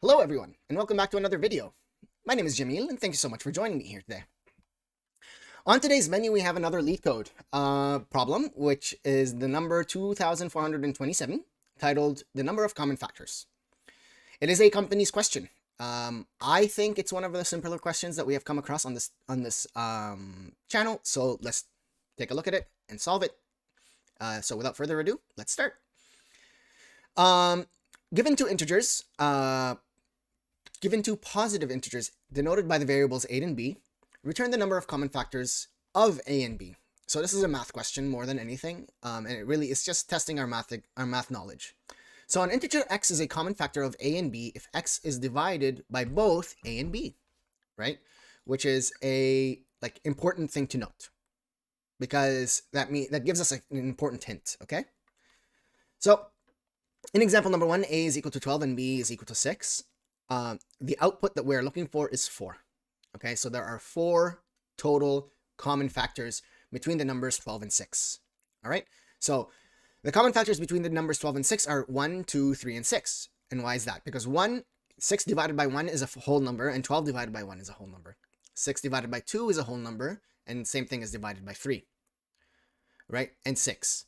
Hello everyone, and welcome back to another video. My name is Jamil, and thank you so much for joining me here today. On today's menu, we have another lead code problem, which is the number 2427, titled The Number of Common Factors. It is a company's question. I think it's one of the simpler questions that we have come across on this channel, so let's take a look at it and solve it. So without further ado, let's start. Given two positive integers denoted by the variables a and b, return the number of common factors of a and b. So this is a math question more than anything, and it really is just testing our math knowledge. So an integer x is a common factor of a and b if x is divided by both a and b, right? Which is a important thing to note, because that gives us an important hint. Okay, so in example number 1, a is equal to 12 and b is equal to 6. The output that we're looking for is 4. Okay, so there are 4 total common factors between the numbers 12 and 6. All right, so the common factors between the numbers 12 and 6 are 1, 2, 3, and 6. And why is that? Because 6 divided by 1 is a whole number, and 12 divided by 1 is a whole number. 6 divided by 2 is a whole number, and same thing as divided by 3, right? And 6.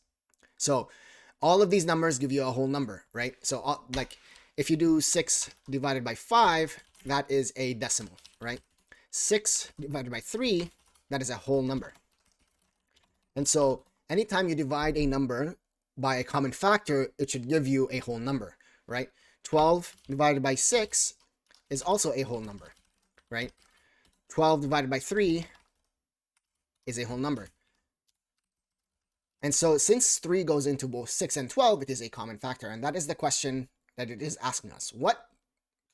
So all of these numbers give you a whole number, right? So if you do 6 divided by 5, that is a decimal, right? 6 divided by 3, that is a whole number. And so anytime you divide a number by a common factor, it should give you a whole number, right? 12 divided by 6 is also a whole number, right? 12 divided by 3 is a whole number. And so since 3 goes into both 6 and 12, it is a common factor. And that is the question that it is asking us. What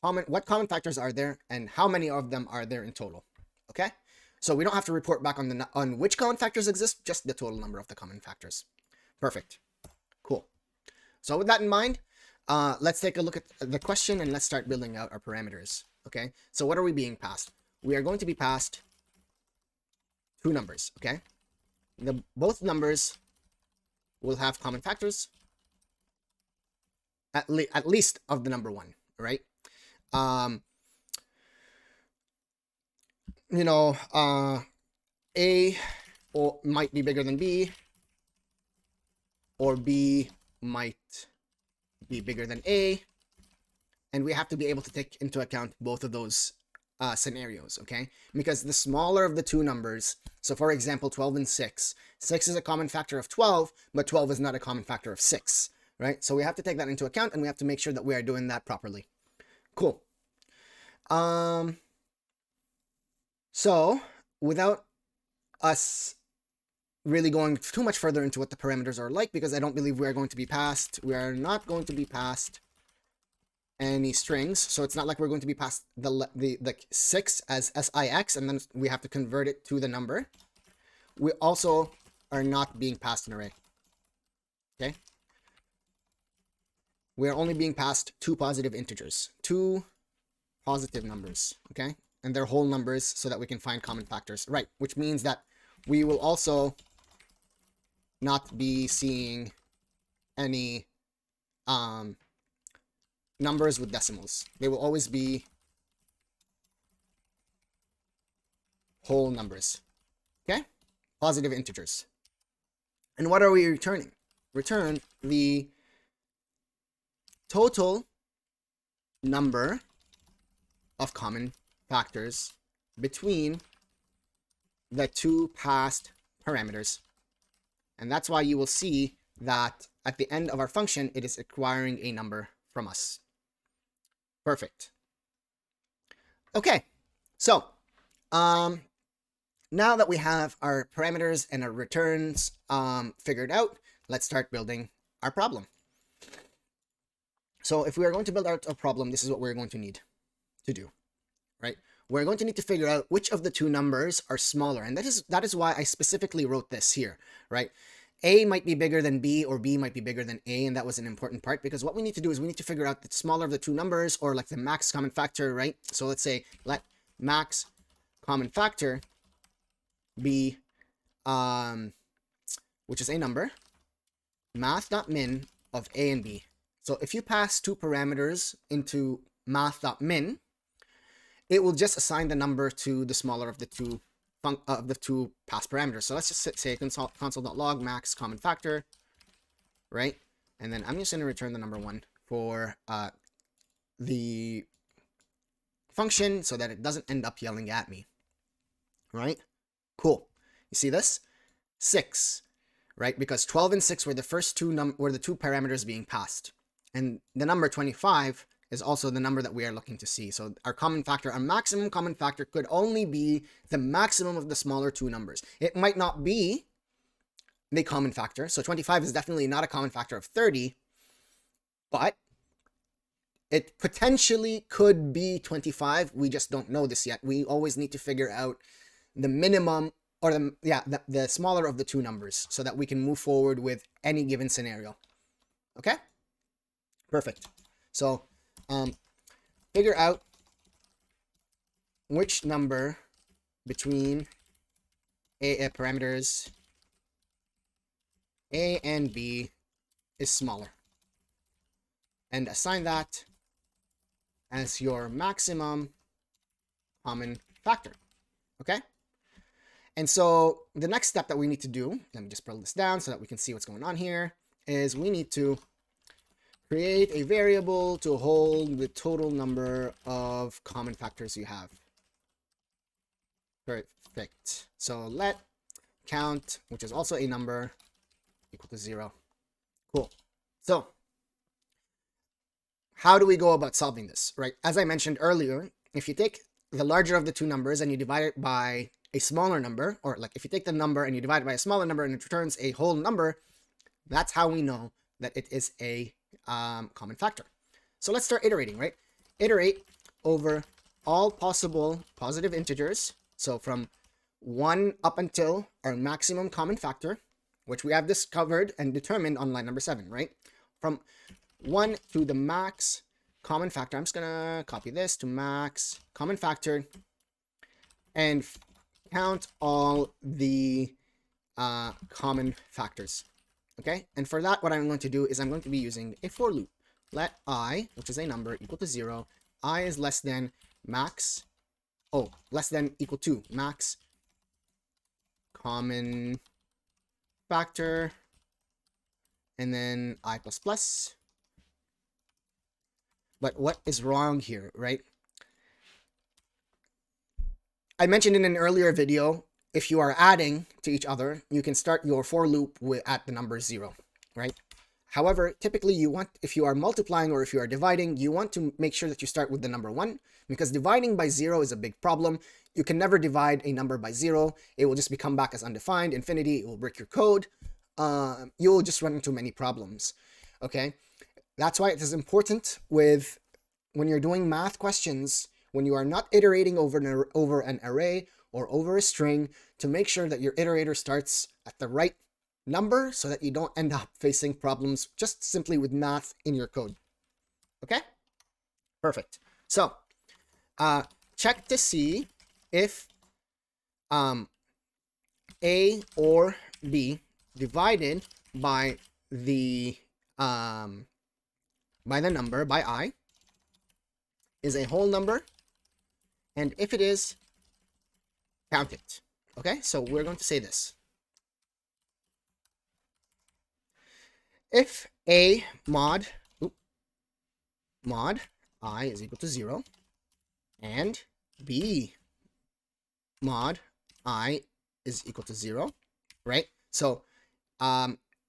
common factors are there, and how many of them are there in total? Okay? So we don't have to report back on which common factors exist, just the total number of the common factors. Perfect. Cool. So with that in mind, let's take a look at the question and let's start building out our parameters. Okay? So what are we being passed? We are going to be passed 2 numbers. Okay? Both numbers will have common factors, at least of the number 1, right? A might be bigger than B, or B might be bigger than A, and we have to be able to take into account both of those scenarios, okay? Because the smaller of the 2 numbers, so for example 12 and 6 is a common factor of 12, but 12 is not a common factor of 6, right? So we have to take that into account, and we have to make sure that we are doing that properly. Cool. So without us really going too much further into what the parameters are like, because I don't believe we are not going to be passed any strings, so it's not like we're going to be passed the 6 as SIX and then we have to convert it to the number. We also are not being passed an array. Okay, we are only being passed 2 positive integers, 2 positive numbers. Okay, and they're whole numbers so that we can find common factors, right? Which means that we will also not be seeing any numbers with decimals. They will always be whole numbers. Okay? Positive integers. And what are we returning? Return the total number of common factors between the 2 passed parameters. And that's why you will see that at the end of our function, it is acquiring a number from us. Perfect. Okay, so now that we have our parameters and our returns figured out, let's start building our problem. So if we are going to build out a problem, this is what we're going to need to do, right? We're going to need to figure out which of the 2 numbers are smaller, and that is why I specifically wrote this here, right? A might be bigger than B, or B might be bigger than A, and that was an important part, because what we need to do is we need to figure out the smaller of the 2 numbers, or like the max common factor, right? So let's say let max common factor be, which is a number, math.min of A and B. So if you pass 2 parameters into math.min, it will just assign the number to the smaller of the two passed parameters. So let's just say console.log max common factor, right? And then I'm just going to return the number 1 for the function so that it doesn't end up yelling at me, right? Cool. You see this? 6, right? Because 12 and 6 were the first two parameters being passed. And the number 25 is also the number that we are looking to see. So our common factor, our maximum common factor could only be the maximum of the smaller two numbers. It might not be the common factor. So 25 is definitely not a common factor of 30, but it potentially could be 25. We just don't know this yet. We always need to figure out the minimum or the smaller of the two numbers so that we can move forward with any given scenario. Okay? Perfect. So figure out which number between parameters A and B is smaller, and assign that as your maximum common factor. Okay? And so the next step that we need to do, let me just pull this down so that we can see what's going on here, is we need to create a variable to hold the total number of common factors you have. Perfect. So let count, which is also a number, equal to 0. Cool. So how do we go about solving this, right? As I mentioned earlier, if you take the larger of the two numbers and you divide it by a smaller number, or like if you take the number and you divide it by a smaller number and it returns a whole number, that's how we know that it is a common factor. So let's start iterating, right? Iterate over all possible positive integers. So from 1 up until our maximum common factor, which we have discovered and determined on line number 7, right? From 1 to the max common factor. I'm just gonna copy this to max common factor and count all the common factors. Okay, and for that, what I'm going to do is I'm going to be using a for loop. Let I, which is a number, equal to 0. I is less than max, less than equal to max common factor, and then I plus plus. But what is wrong here, right? I mentioned in an earlier video, if you are adding to each other, you can start your for loop at the number 0, right? However, typically if you are multiplying or if you are dividing, you want to make sure that you start with the number 1, because dividing by 0 is a big problem. You can never divide a number by 0. It will just become back as undefined, infinity. It will break your code. You will just run into many problems, okay? That's why it is important when you're doing math questions, when you are not iterating over an array or over a string, to make sure that your iterator starts at the right number so that you don't end up facing problems just simply with math in your code. Okay? Perfect. So, check to see if A or B divided by the number, by I, is a whole number, and if it is, count it. Okay, so we're going to say this. If A mod I is equal to 0 and B mod I is equal to 0, right? So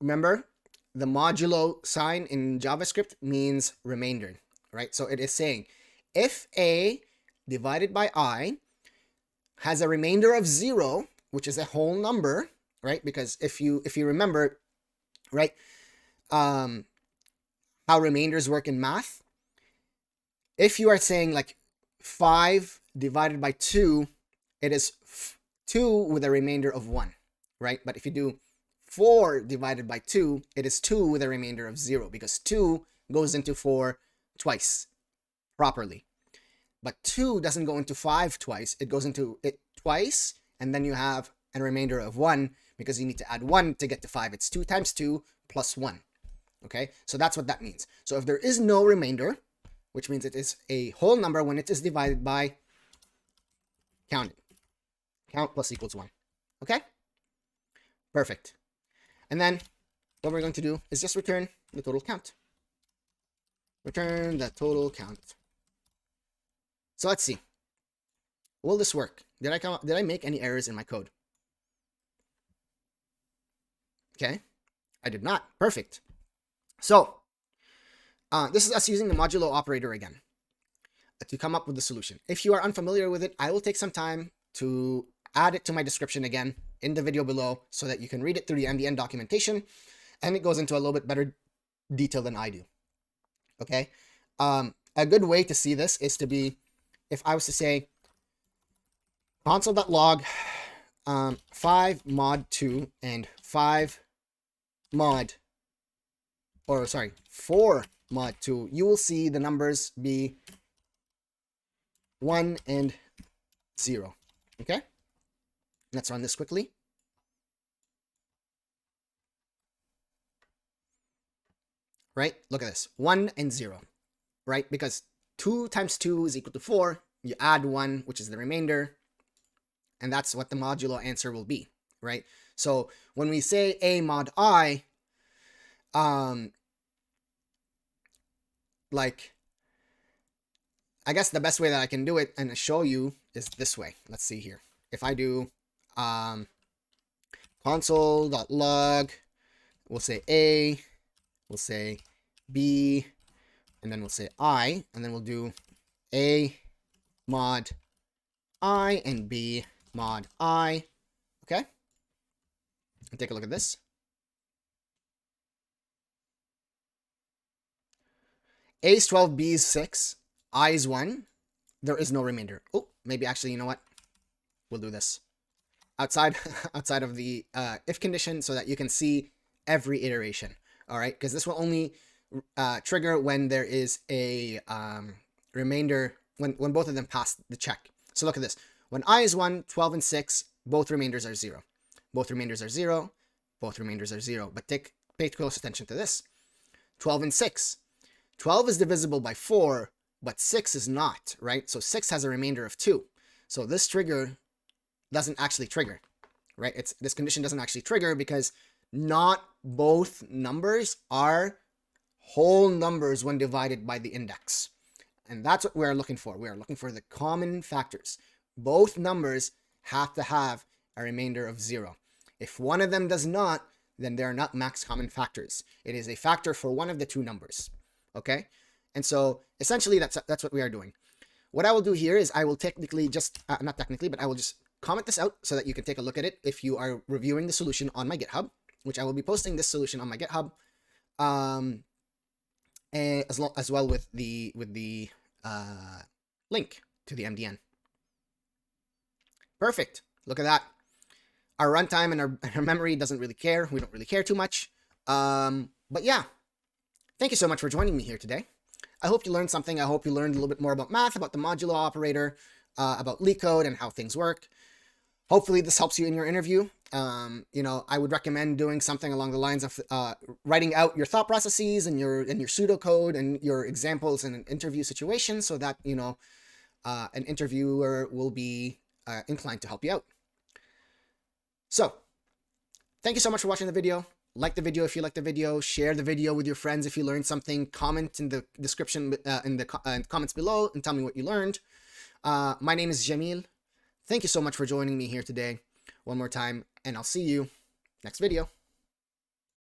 remember, the modulo sign in JavaScript means remainder, right? So it is saying if A divided by I has a remainder of 0, which is a whole number, right? Because if you remember, right, how remainders work in math, if you are saying like 5 divided by 2, it is 2 with a remainder of 1, right? But if you do 4 divided by 2, it is 2 with a remainder of 0, because 2 goes into 4 twice properly. But 2 doesn't go into 5 twice. It goes into it twice, and then you have a remainder of 1, because you need to add 1 to get to 5. It's 2 times 2 plus 1. Okay, so that's what that means. So if there is no remainder, which means it is a whole number when it is divided by counted. Count plus equals 1. Okay? Perfect. And then what we're going to do is just return the total count. Return the total count. So let's see. Will this work? Did I make any errors in my code? Okay. I did not. Perfect. So this is us using the modulo operator again to come up with the solution. If you are unfamiliar with it, I will take some time to add it to my description again in the video below so that you can read it through the MDN documentation, and it goes into a little bit better detail than I do. Okay. A good way to see this is to be, if I was to say console.log 5 mod 2 and 4 mod 2, you will see the numbers be 1 and 0. Okay? Let's run this quickly. Right? Look at this. 1 and 0. Right? Because 2 times 2 is equal to 4. You add 1, which is the remainder. And that's what the modulo answer will be. Right? So when we say a mod I, I guess the best way that I can do it and show you is this way. Let's see here. If I do console.log, we'll say A, we'll say B, and then we'll say I, and then we'll do A mod I and B mod I. Okay? And take a look at this. A is 12, B is 6, I is 1. There is no remainder. Oh, maybe actually, you know what? We'll do this outside of the if condition so that you can see every iteration. All right, because this will only trigger when there is a remainder, when both of them pass the check. So look at this. When I is 1, 12 and 6, both remainders are 0. Both remainders are 0. Both remainders are 0. But pay close attention to this. 12 and 6. 12 is divisible by 4, but 6 is not, right? So 6 has a remainder of 2. So this trigger doesn't actually trigger, right? This condition doesn't actually trigger because not both numbers are whole numbers when divided by the index. And that's what we're looking for. We are looking for the common factors. Both numbers have to have a remainder of 0. If one of them does not, then they're not max common factors. It is a factor for one of the two numbers. Okay? And so essentially that's what we are doing. What I will do here is I will technically just, not technically, but I will just comment this out so that you can take a look at it if you are reviewing the solution on my GitHub, which I will be posting this solution on my GitHub, as well with the link to the MDN. Perfect. Look at that. Our runtime and our memory doesn't really care. We don't really care too much. But yeah, thank you so much for joining me here today. I hope you learned something. I hope you learned a little bit more about math, about the modulo operator, about LeetCode and how things work. Hopefully this helps you in your interview. I would recommend doing something along the lines of writing out your thought processes and your pseudocode and your examples in an interview situation so that, an interviewer will be inclined to help you out. So, thank you so much for watching the video. Like the video if you like the video. Share the video with your friends if you learned something. Comment in the description, in the comments below, and tell me what you learned. My name is Jamil. Thank you so much for joining me here today one more time, and I'll see you next video.